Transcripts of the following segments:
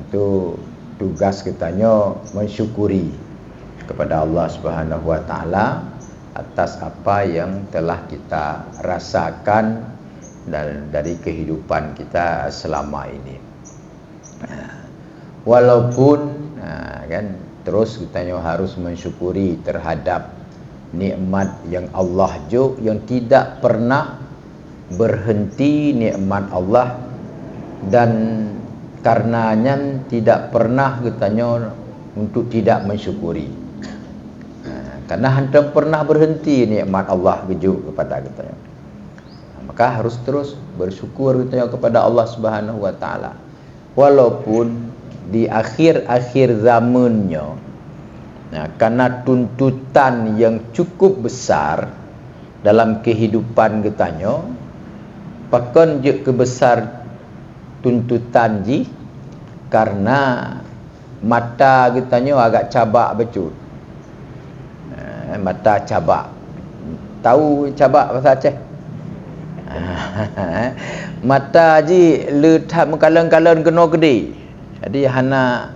Itu tugas kitanya mensyukuri kepada Allah Subhanahu wa taala atas apa yang telah kita rasakan dari kehidupan kita selama ini. Walaupun kan terus kitanya harus mensyukuri terhadap nikmat yang Allah yang tidak pernah berhenti nikmat Allah, dan karenanya tidak pernah kitanya untuk tidak mensyukuri. Karena hendak pernah berhenti nikmat Allah gejuk kepada kita. Maka harus terus bersyukur kita kepada Allah Subhanahu wa taala. Walaupun di akhir-akhir zamannya, karena tuntutan yang cukup besar dalam kehidupan kitanya, pakan je kebesar tuntutan ji karena mata kitanya agak cabak betul. Mata cabak. Tahu cabak bahasa Aceh? Mata ji letak mengkalan-kalan kena gede. Jadi hana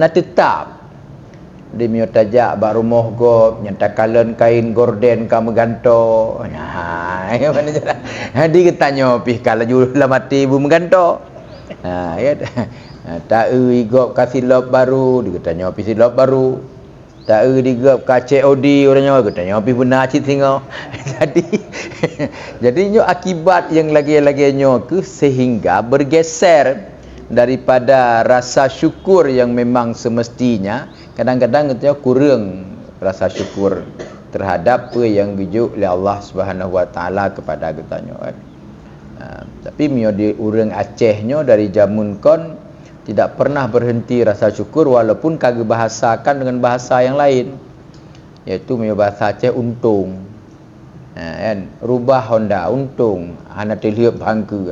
tetap. Dia punya tajak bak rumah go nyata kalan kain gorden ka meganto. Mana cara? Dia tanya pih kalau julah mati bu meganto. Ya. Tak igop kasih lop baru, dia tanya pih silop baru. Tak digap ka COD orangnya katanya habis benar cik singa. Jadi akibat yang lagi-laginya ke sehingga bergeser daripada rasa syukur yang memang semestinya, kadang-kadang kita kurang rasa syukur terhadap apa yang dijuk oleh Allah Subhanahu wa taala kepada kita. Tapi mio di urang Acehnya dari zaman kon tidak pernah berhenti rasa syukur, walaupun kagak bahasakan dengan bahasa yang lain, iaitu punya bahasa Aceh untung. Kan rubah Honda untung hana terlihat bangku.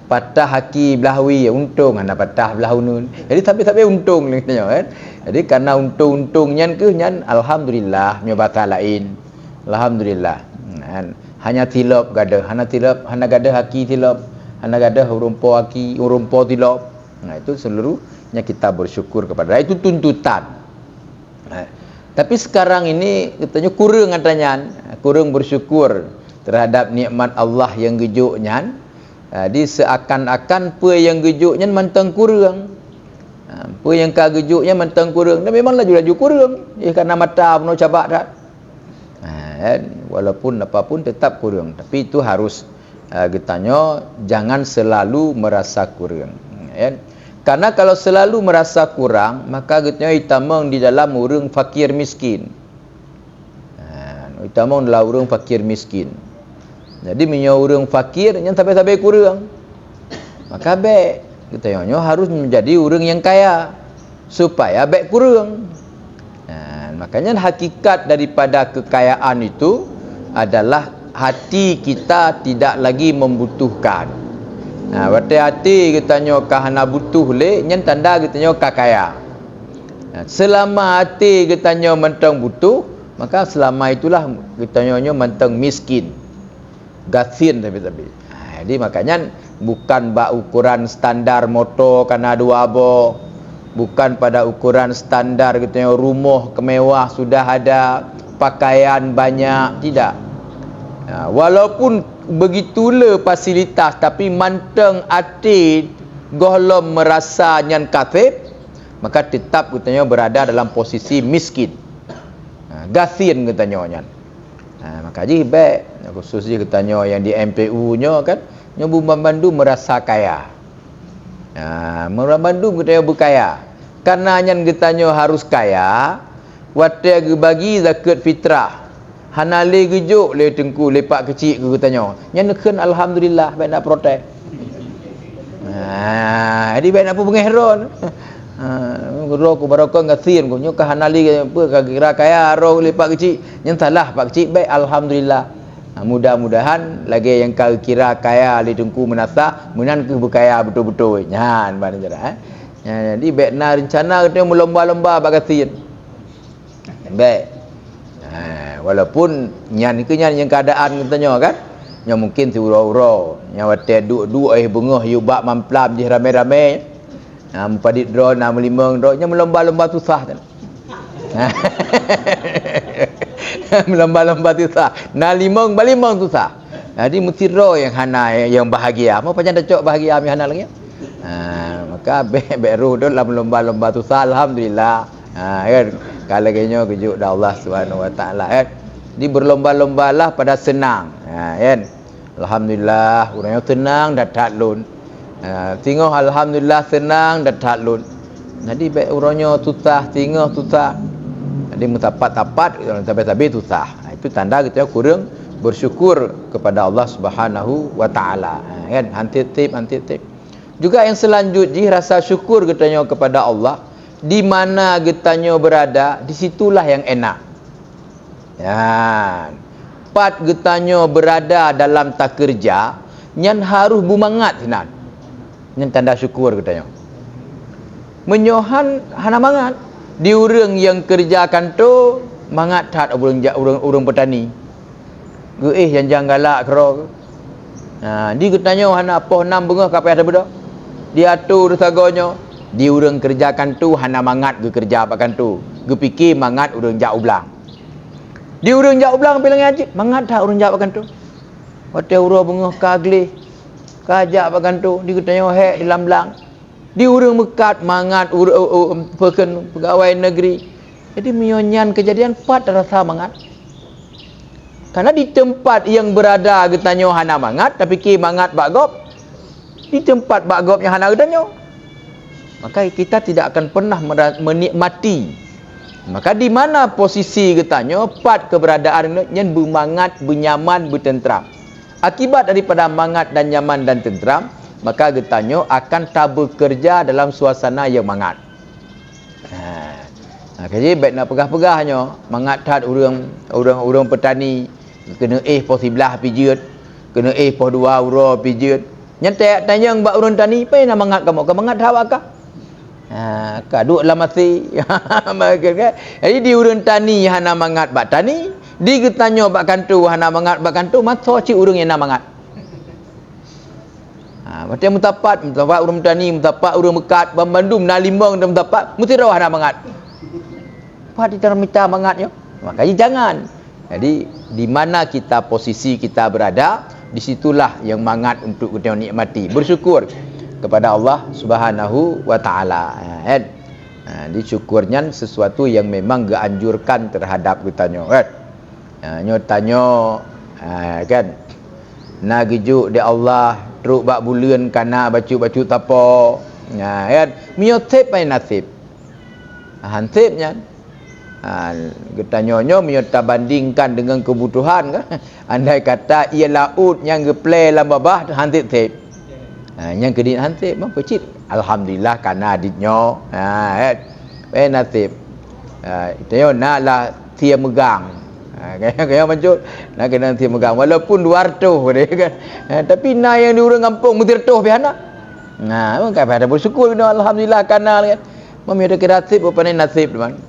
Patah haki belahwi untung hana patah belah unun. Jadi tapi untung katanya kan. Jadi karena untung-untungnya ke nyan alhamdulillah punya bahasa lain. Alhamdulillah. Hanya tilap gadah, hana gadah haki tilap. Anda ada urumpo aki, urumpo tilop. Itu seluruhnya kita bersyukur kepada. Itu tuntutan. Tapi sekarang ini katanya kurang bersyukur terhadap nikmat Allah yang gejuknya. Jadi seakan-akan apa yang gejuknya mentang kurang. Apa yang kagejuknya mentang kurang. Dan memanglah laju kurang. Karena mata penuh cabak dah. Walaupun apapun tetap kurang. Tapi itu harus kitanya jangan selalu merasa kurang. Karena kalau selalu merasa kurang, maka kitanya hitamang di dalam urang fakir miskin. Hitamang dalam urang fakir miskin. Jadi minyak urang fakir yang sampai-sampai kurang. Maka baik kitanya harus menjadi urang yang kaya supaya baik kurang. Makanya hakikat daripada kekayaan itu adalah hati kita tidak lagi membutuhkan. Hati kitanya kahana butuh le, nyen tanda kitanya kaya. Selama hati kitanya mentang butuh, maka selama itulah kitanya mentang miskin. Gasin tapi. Jadi makanya bukan bak ukuran standar motor kana dua abo, bukan pada ukuran standar kitanya rumah kemewah sudah ada, pakaian banyak, tidak. Walaupun begitulah fasilitas, tapi manteng hati golom merasa nyan kafir, maka tetap katanya berada dalam posisi miskin. Gasin katanya nyan. Maka jadi baik khususnya katanya yang di MPU nya kan nyobu membantu merasa kaya. Membantu katanya berkaya. Karena nyan katanya harus kaya, wate bagi zakat fitrah. Hanale gejuk le tengku lepak kecil ke katanya. Yang nekan alhamdulillah baik nak protes. Jadi baik nak apa pengheron. Ro ku barakah ngasin ku nyoka hanali apa kira kaya ro lepak kecil. Yang salah pak kecil baik alhamdulillah. Mudah-mudahan lagi yang kau kira kaya le tengku menasa menan ke berkaya betul-betul. Nyan mana cara jadi baik nak rencana katanya melomba-lomba bak kasin. Baik. Walaupun nyan ke nyan yang keadaan katanya kan. Nya mungkin si ura-ura, nya wate duk bengah yu bak mamplam je rame-rame. Mupadit draw 65 draw, nya melomba-lomba susah kan. Melomba-lomba susah. Nah limang susah. Jadi mesti draw yang hana yang bahagia. Mau panjang dah cok bahagia mi hana lagi. Maka beru dah lomba-lomba susah alhamdulillah. Kan kalau kenyo kejuk dah Allah Subhanahu Wa Taala kan. Di berlomba-lombalah pada senang. Kan. Alhamdulillah orangnya tenang dah tak lun. Tengok alhamdulillah senang dah tak lun. Jadi baik orangnya susah, tengok susah. Jadi mutapat-tapat sampai susah. Itu tanda kita kurang bersyukur kepada Allah Subhanahu Wa Taala. Kan antitip. Juga yang selanjutnya rasa syukur katanya kepada Allah, di mana getanya berada, disitulah yang enak. Ya. Pat getanya berada dalam tak kerja, nyan harus bumangat sinan. Nyan tanda syukur katanya. Menyohan hana mangat. Di urang yang kerjakan tu mangat tak urang petani. Geih janjang galak kero. Di getanya hana poh 6 bengah kapai ada bedak. Diatur sagonyo, di urang kerjakan tu hana mangat ge kerja apakan tu. Ge fikir mangat urang jak ulang. Di urang jak ulang bilang aja, mangat tak urang jak apakan tu. Hotel ura bengah kaglih. Kajak apakan tu, di getanya hek di lamblang. Di urang mekat mangat pegawai negeri. Jadi mionyan kejadian pat rasa mangat. Karena di tempat yang berada getanyo hana mangat, tapi ki mangat bagop. Di tempat bagop yang hana getanyo, maka kita tidak akan pernah menikmati. Maka di mana posisi getanyo, pat keberadaan yang bermangat, bernyaman, bertentram. Akibat daripada mangat dan nyaman dan tentram, maka getanyo akan tak bekerja dalam suasana yang mangat. Jadi baik nak pegah-pegahnya, mangat tak orang petani kena poh 11 pijit, kena poh 2 ura pijit. Nyantai tanya mbak urun tani, apa yang mangat kamu? Kamu mangat hawa kah? Kaduk lah masih. Jadi di urun tani hana mangat bak tani, di getanyo bak kantu hana mangat bak kantu, masa cik urung yang nak mangat. Macam mutapat urung tani, mutapat urung mekat, bambandum na limbang dan mutapat, mesti rawah hana mangat. Apa kita minta mangatnya? Makanya jangan. Jadi di mana kita posisi kita berada, disitulah yang mangat untuk kita nikmati, bersyukur kepada Allah Subhanahu Wa Taala. Disyukurnya sesuatu yang memang dianjurkan terhadap kitanya kan. Nyo tanyo kan na gejuk di Allah teruk bak bulan kana bacu-bacu tapo kan mio tip ai nasib hansipnya getanyonyo mio bandingkan dengan kebutuhan kan. Andai kata ia laut yang geplay lam babah hansip tip. Yang kedit hansip mah pecit. Alhamdulillah kana aditnyo. Nasib. Itu nak lah tia megang. Kaya macam nak kena tia megang walaupun 200 dia kan. Tapi na yang di urang kampung mesti retuh piana. Memang kaya ada bersyukur alhamdulillah kana kan. Mami ada kreatif apa ni nasib teman.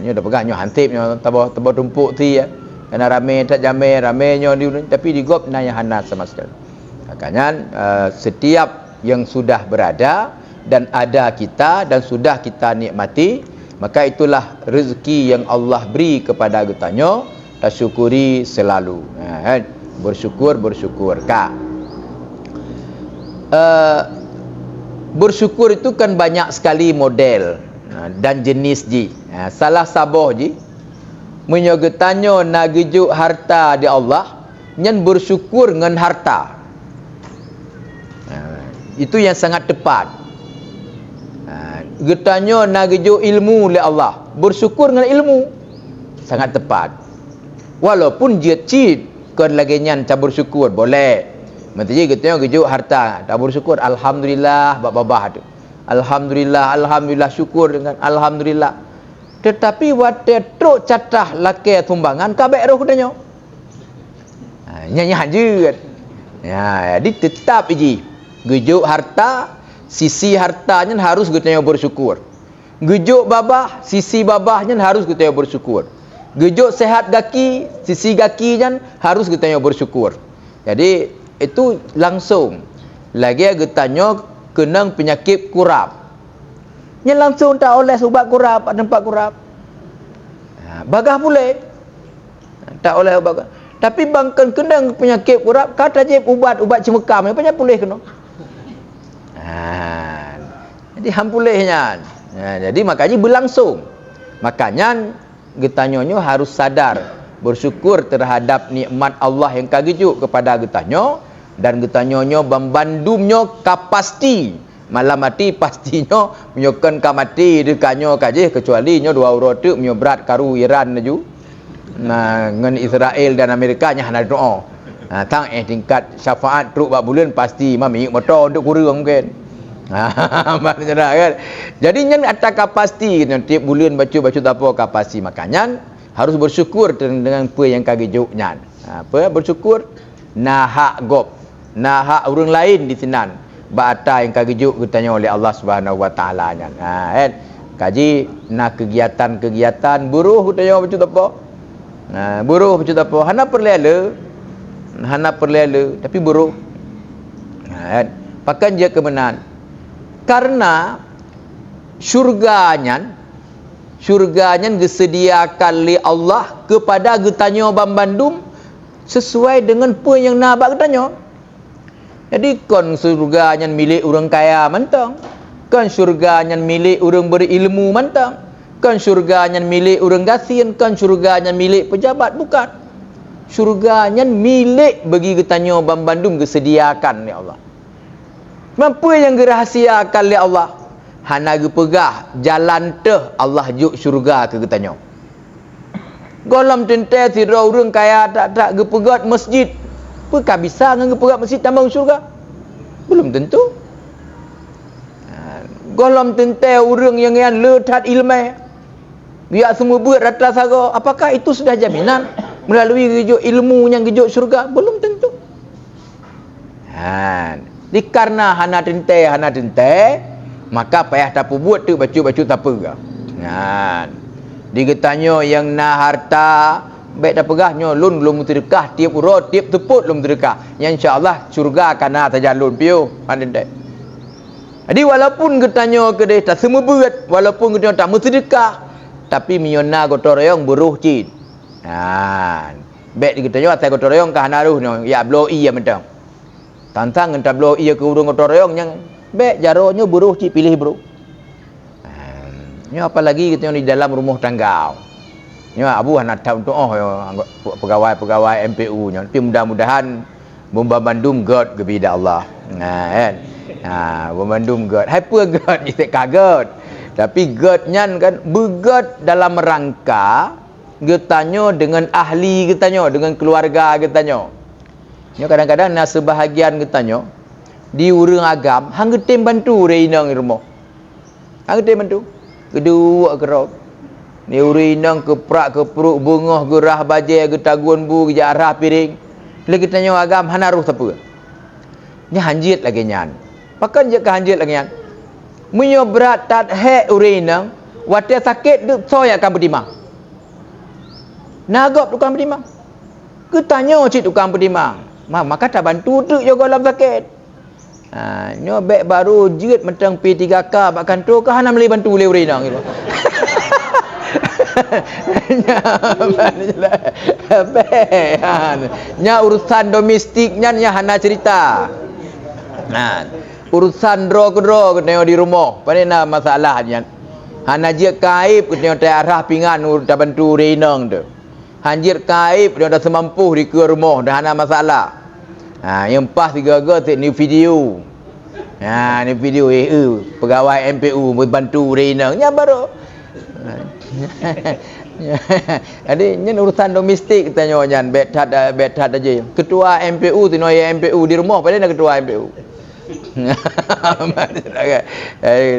Nyo dah pegang nyo hansip nyo tabah tumpuk ti ya. Kena rame tak jamai rame nyo tapi digop na yang hana sama sekali. Makanya setiap yang sudah berada dan ada kita dan sudah kita nikmati, maka itulah rezeki yang Allah beri kepada getanyo, kita syukuri selalu. Bersyukur kak. Bersyukur itu kan banyak sekali model dan jenis ji. Salah saboh ji menyogetanyo nagejuk harta di Allah, nyen bersyukur dengan harta. Itu yang sangat tepat. Getanyo nagejuk ilmu oleh Allah, bersyukur dengan ilmu, sangat tepat. Walaupun dia cheat kan lagi nyan tak bersyukur boleh. Menteri getanyo gejuk harta tak bersyukur, alhamdulillah babah tu. Alhamdulillah syukur dengan alhamdulillah. Tetapi wate truk catah laki tumbangan kabeh roh getanyo. Nyanyi je kan. Jadi tetap iji gejuk harta, sisi hartanya harus getanyo bersyukur. Gejuk babah, sisi babahnya harus getanyo bersyukur. Gejuk sehat gaki, sisi gakinya harus getanyo bersyukur. Jadi itu langsung. Lagi getanyo kenang penyakit kurap. Nya langsung tak oleh ubat kurap, tempat kurap. Bagah boleh. Tak oleh ubat. Tapi bangkan kenang penyakit kurap, kata je ubat cemekam ni banyak boleh kena. Jadi ham bolehnya. Jadi makanya berlangsung. Makanya getanyonyo harus sadar, bersyukur terhadap nikmat Allah yang kagijuk kepada getanyo, dan getanyonyo membandumnyo kapasti malam mati pastinya menyokan kamati dekanyo kaje, kecuali nyo dua urut tu menyo berat karu Iran naju dengan Israel dan Amerika nya hana doa. Tang tingkat syafaat truk bak bulan pasti mami motor untuk kurang mungkin. Maknanya kan. Jadi nyen atas kapasti tiap bulan baca tak apa kapasti, makanya harus bersyukur dengan apa yang kagijuk nyan. Apa bersyukur nahak gop, nahak orang lain di sinan. Ba'ata yang kagijuk ditanya oleh Allah Subhanahu Wa Taala nya. Kan kaji nak kegiatan buruh ditanya betul apa? Buruh betul apa? Hana perlela tapi buruh. Kan pakan dia kemenan. Karena syurganya disediakan oleh Allah kepada getanya Bandung sesuai dengan apa yang nak bak getanya. Jadi kon syurga yang milik orang kaya mentang, kon syurga yang milik orang berilmu mentang, kon syurga yang milik orang gasin, kon syurga yang milik pejabat, bukan. Syurga yang milik bagi getanya Bandung disediakan oleh Allah. Apa yang dirahsiakan oleh Allah? Hana gepegah jalan teh Allah juk syurga ke getanya. Golam tente si orang kaya tak gepegat masjid. Apakah bisa ngepegat masjid tambah syurga? Belum tentu. Golam tente orang yang letat ilmu, dia semua buat rata saga, apakah itu sudah jaminan melalui gejuk ilmu yang gejuk syurga? Belum tentu. Karena hana tente, maka payah tak buat tu baca tak apa. Digetanyo yang na harta baik dah pegahnya lun belum terdekat, tiap urut tiap teput belum terdekat, yang insyaallah syurga kana tajalun piu pandai. Jadi walaupun getanyo ke dia tak semua berat, walaupun getanyo tak bersedekah, tapi miona gotong royong buruh cid. Baik getanyo atas gotong royong ka hanaruh ya blow ya mentang. Tantang entah blow iya ke urung gotong royong yang baik jaronyo buruh cid pilih bro. Ni apalagi getanyo di dalam rumah tangga. Ya abu nak tahu tu pegawai MPU nya, tapi mudah-mudahan bomba Bandung god kepada Allah. Kan. Bomba Bandung god. Hyper god istik kaget. Tapi god nyan kan begot dalam rangka getanyo dengan ahli getanyo, dengan keluarga getanyo. Nya kadang-kadang nak sebahagian getanyo di urang agam hang getem bantu reinang rumah. Hang getem bantu. Kedua kerap. Ni urinang keprak kepruk bungah gerah bajai getagun bu gejarah piring. Lagi tanya agam hanaruh siapa? Ni hanjit lagi nyan. Pakan je ke hanjit lagi nyan. Munyo berat tat he urinang, wate sakit duk soy akan berdimang. Nagop tukang berdimang. Ketanya cik tukang berdimang. Maka tak bantu tu jaga dalam sakit. Nyo bek baru jerit mentang P3K bak kantor ke hana meli bantu le urinang gitu. Nya urusan domestiknya nya hana cerita. Urusan dro ketengok di rumah. Panena masalahnya. Hana je kaib ketengok tai arah pingan dah bantu renang tu. Hanjir kaib dia dah semampu di ke rumah dah hana masalah. Yang pas tiga-tiga ni video. Ni video pegawai MPU bantu renang nya baru. Jadi ni urusan domestik tanya nyan betat aja. Ketua MPU tu noya MPU di rumah pada nak ketua MPU.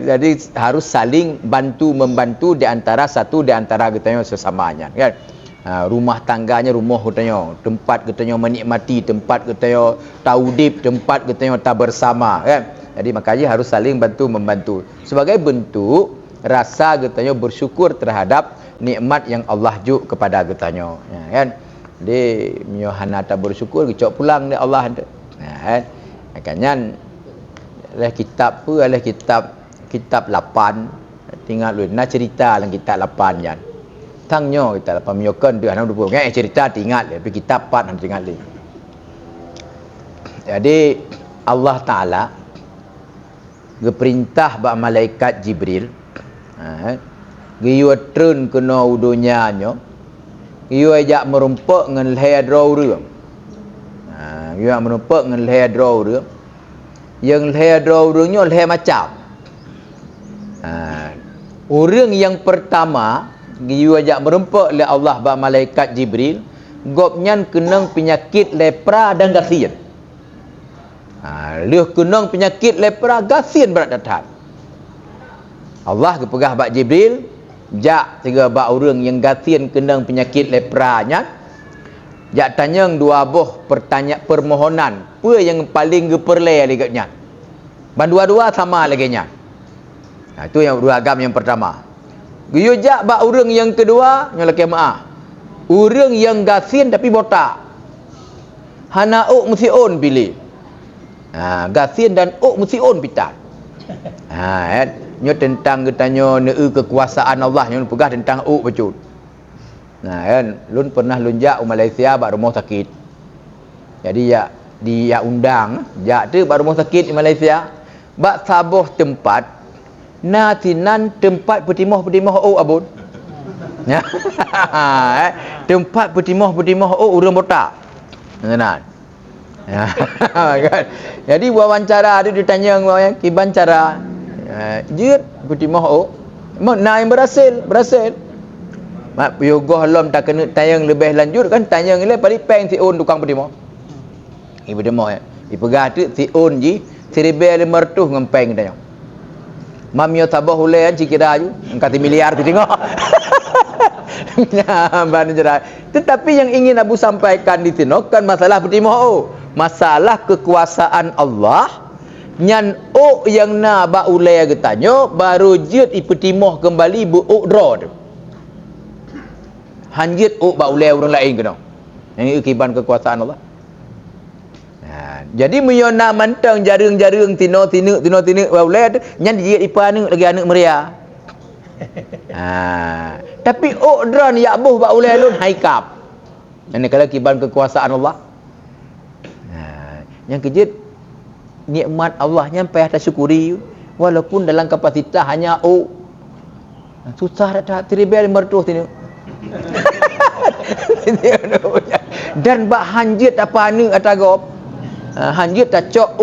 Jadi harus saling bantu membantu di antara katanya sesamanya kan. Rumah tangganya rumah katanya, tempat katanya menikmati, tempat katanya taudib, tempat katanya tak bersama kan. Jadi makanya harus saling bantu membantu sebagai bentuk rasa katanya bersyukur terhadap nikmat yang Allah juk kepada katanya kan. Dia menyo hana tak bersyukur kecok pulang dia Allah ada. Kan? Makanya lah kitab apa lah kitab 8 tinggal lu nak cerita dalam kitab 8 jan. Tangnyo kita 8 menyokan dia hang dulu cerita tinggal tapi kitab 4 hang tinggal ni. Jadi Allah Taala geperintah ba malaikat Jibril giyo turun kena udunya nyo giyo ajak merumpak ngan leher draw urang giyo merumpak ngan leher draw urang yang leher draw urangnya leher macam orang yang pertama giyo ajak merumpak oleh Allah ba malaikat Jibril gopnyan kenang penyakit lepra dan gasien. Dia kenang penyakit lepra gasien berat datang. Allah kepegah bak Jibril, jak tiga bak orang yang gasien kenang penyakit lepranya. Jak tanyang dua buah permohonan, apa yang paling geperle liganya. Ban dua-dua sama lagi nya. Itu yang dua agam yang pertama. Giyo jak bak orang yang kedua, nyolake maaf. Orang yang gasien tapi botak. Hana mesti on pilih. Gasien dan mesti on pitan. Nyo tentang katanya kekuasaan Allah yang pegah tentang betul. Kan lun pernah lunjak Malaysia bak rumah sakit. Jadi dia undang jak tu bak rumah sakit di Malaysia bak sabuh tempat natinan tempat petimah abun. Tempat petimah orang botak. Kan? Kan? Jadi wawancara dia ditanya kiban cara jut petimah naik berhasil mak yogoh lom tak kena tayang lebih lanjut kan tayang le pali peng si on tukang petimah petimah ipegah tu si on ji seribe le mertuh ngempeng tayang mamio tabah hulean cikira ju angkat miliar tu tengok. Tetapi yang ingin Abu sampaikan di sini kan masalah petimah masalah kekuasaan Allah nyan yang na ba ulai getanyo baru jut ipetimah kembali bu draw tu hanjit ba ulai orang lain kena yang ikiban kekuasaan Allah. Jadi menyona mantang jarung-jarung tino ba ulai nyan dijit ipan lagi anak meria. Tapi draw ni yabuh ba ulai lun haikap. Ini kalau kiban kekuasaan Allah. Yang kejut nikmat Allah nyampai atas syukuri walaupun dalam kapasitas hanya susah dah teribel mertuh sini. Dan bak hanjit apa anu atagop hanjit tak cok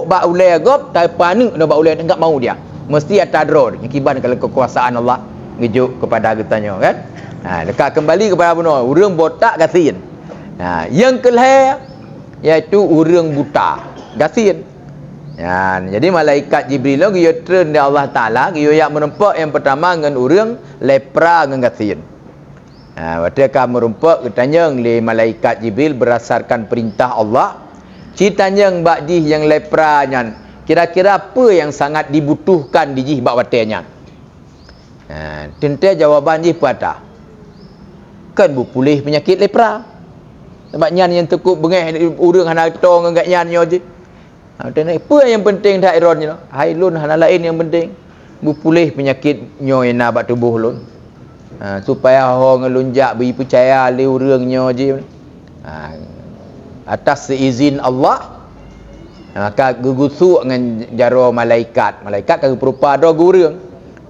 bak ulai agop tak panu dah bak ulai enggak mau dia mesti atadro kiban kalau kekuasaan Allah ngejuk kepada getanya kan. Dekat kembali kepada benar urang botak gasien. Yang kelih iaitu urang buta gasien. Jadi malaikat Jibril dia turun dari Allah Taala dia yang merempak yang pertama dengan urang lepra dengan gasien. Ketika merempak ketanya oleh malaikat Jibril berdasarkan perintah Allah citanya bak jih yang lepra nya kira-kira apa yang sangat dibutuhkan di jih bak watenya. Tentu jawaban jih pada kan pulih penyakit lepra. Sebab nyan yang tekuk bengeh urang hana tong ngak nyan nyo je. Apa yang penting dak iron nyo? Hailun hana lain yang penting. Pulih penyakit nyo yang nak tubuh lun. Supaya orang ngelunjak beri percaya le urang nyo je. Atas seizin Allah. Maka gugusu dengan jaro malaikat. Malaikat kan berupa do urang.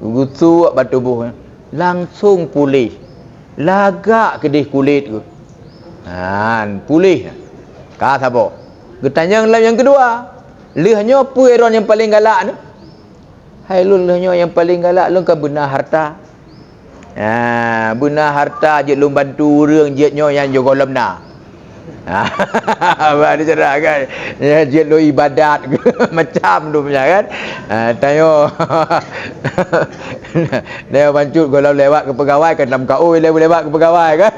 Gugusu bat tubuh langsung pulih. Lagak kedih kulit tu. Pulih. Ka sapa? Getanya yang kedua. Lehnya apa eron yang paling galak ni? Hai lun lehnya yang paling galak lun kan benar harta. Benar harta je lun bantu urang je nyo yang jaga lemna. Abang dia cerah kan. Ya je lu ibadat macam tu punya kan. Tayo. Dia bancut kalau lewat ke pegawai kan dalam kau lewat ke pegawai kan.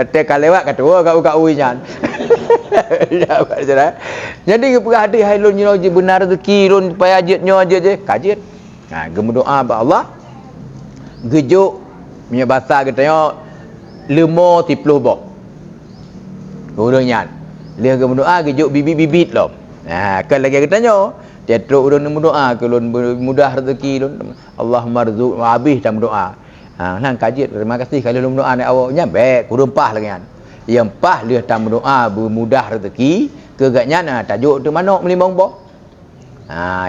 Kata kalau lewat ketua kau nya. Ya abang cerah. Jadi kepegah hati hai lun nyo je benar rezeki lun supaya ajit nyo je kajit. Gemu doa ba Allah. Gejuk punya bahasa katanya lemo tipluh boh. Urangnya dia ke berdoa ke juk bibit-bibit lom. Kan lagi katanya dia teruk urang nak berdoa ke lon mudah rezeki lon. Allahumma rzuq wa habis dalam doa. Nang kaji terima kasih kalau lon doa ni awaknya baik kurang pah lagi kan. Yang pah dia dalam doa bermudah rezeki ke gatnya tajuk tu manok melimbang boh.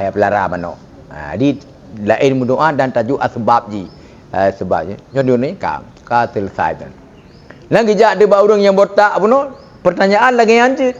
Ya pelara manok. Di lain berdoa dan tajuk asbab ji. Sebabnya nyonya ni ka selesai kan. Lagi jak ada orang yang botak apa no? Pertanyaan lagi yang je.